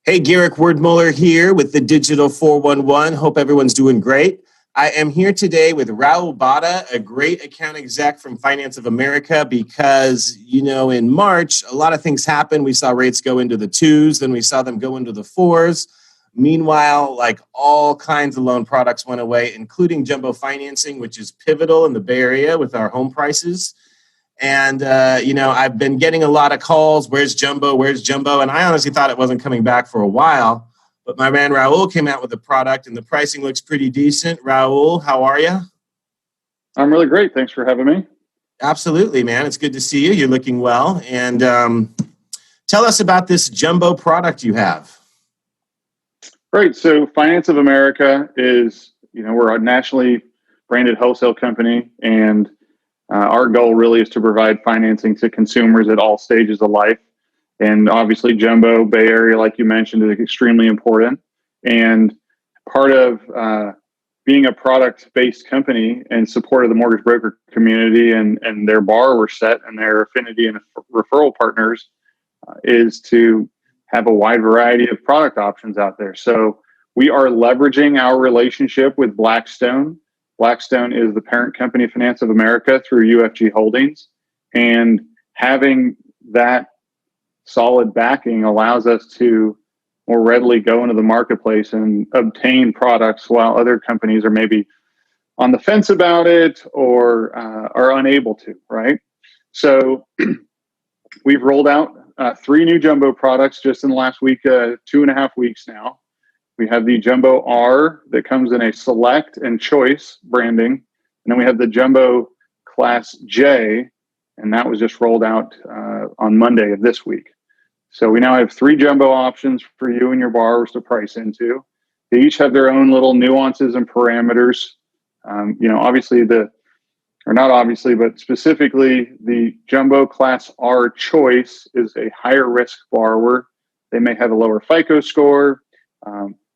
Hey, Garrick Wordmuller here with the Digital 411. Hope everyone's doing great. I am here today with Raoul Badde, a great account exec from Finance of America, because, in March, a lot of things happened. We saw rates go into the twos, then we saw them go into the fours. Meanwhile, all kinds of loan products went away, including jumbo financing, which is pivotal in the Bay Area with our home prices. And, I've been getting a lot of calls. Where's Jumbo? Where's Jumbo? And I honestly thought it wasn't coming back for a while. But my man Raoul came out with a product and the pricing looks pretty decent. Raoul, how are you? I'm really great. Thanks for having me. Absolutely, man. It's good to see you. You're looking well. And tell us about this Jumbo product you have. Great. So Finance of America is, we're a nationally branded wholesale company, and our goal really is to provide financing to consumers at all stages of life. And obviously, Jumbo, Bay Area, like you mentioned, is extremely important. And part of being a product-based company and support of the mortgage broker community and their borrower set and their affinity and referral partners is to have a wide variety of product options out there. So we are leveraging our relationship with Blackstone. Blackstone is the parent company of Finance of America through UFG Holdings. And having that solid backing allows us to more readily go into the marketplace and obtain products while other companies are maybe on the fence about it or are unable to, right? So we've rolled out 3 new Jumbo products just in the last week, 2.5 weeks now. We have the Jumbo R that comes in a Select and Choice branding. And then we have the Jumbo Class J, and that was just rolled out on Monday of this week. So we now have 3 Jumbo options for you and your borrowers to price into. They each have their own little nuances and parameters. But specifically the Jumbo Class R Choice is a higher risk borrower. They may have a lower FICO score.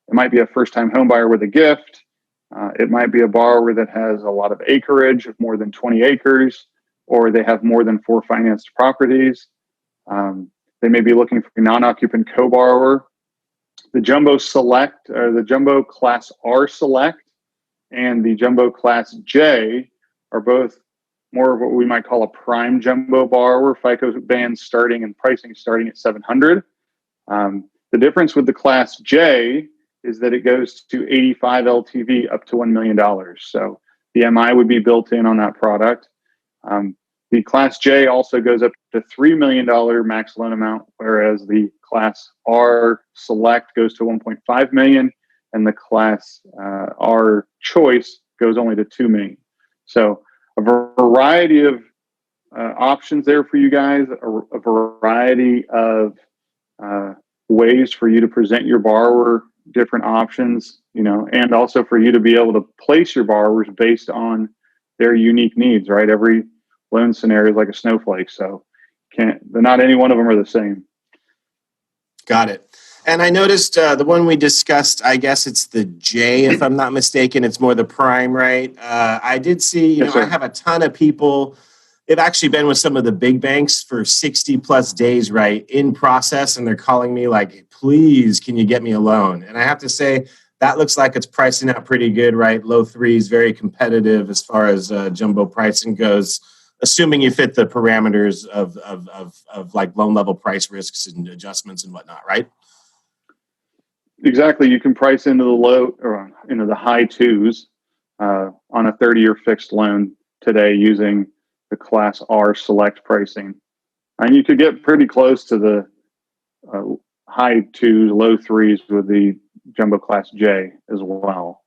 It might be a first-time home buyer with a gift. It might be a borrower that has a lot of acreage of more than 20 acres, or they have more than 4 financed properties. They may be looking for a non-occupant co-borrower. The Jumbo Select, or the Jumbo Class R Select, and the Jumbo Class J are both more of what we might call a prime jumbo borrower, FICO bands starting and pricing starting at 700. The difference with the Class J is that it goes to 85 LTV up to $1 million. So the MI would be built in on that product. The Class J also goes up to $3 million max loan amount, whereas the Class R Select goes to $1.5 million, and the Class R Choice goes only to $2 million. So a variety of options there for you guys, a variety of ways for you to present your borrower different options, and also for you to be able to place your borrowers based on their unique needs, right? Every loan scenario is like a snowflake, so not any one of them are the same. Got it. And I noticed the one we discussed, I guess it's the J, if I'm not mistaken. It's more the prime, right? I did see, Yes, I have a ton of people. They've actually been with some of the big banks for 60 plus days, right, in process. And they're calling me like, please, can you get me a loan? And I have to say, that looks like it's pricing out pretty good, right? Low threes, very competitive as far as jumbo pricing goes, assuming you fit the parameters of like loan level price risks and adjustments and whatnot, right? Exactly. You can price into the low or into the high twos on a 30-year fixed loan today using the Class R Select pricing. And you could get pretty close to the high twos, low threes with the Jumbo Class J as well.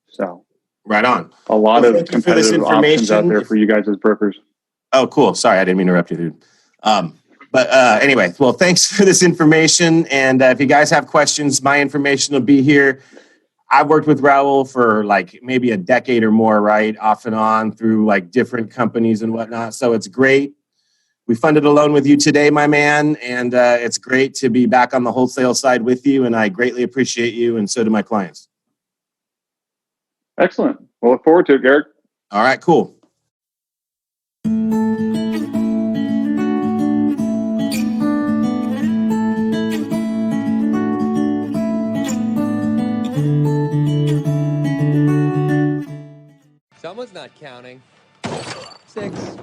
So right on. A lot of competitive options out there for you guys as brokers. Oh, cool. Sorry, I didn't mean to interrupt you, dude. But anyway, well, thanks for this information. And if you guys have questions, my information will be here. I've worked with Raoul for like maybe a decade or more, right? Off and on through like different companies and whatnot. So it's great. We funded a loan with you today, my man. And it's great to be back on the wholesale side with you. And I greatly appreciate you. And so do my clients. Excellent. We'll look forward to it, Garrick. All right, cool. Someone's not counting. 6.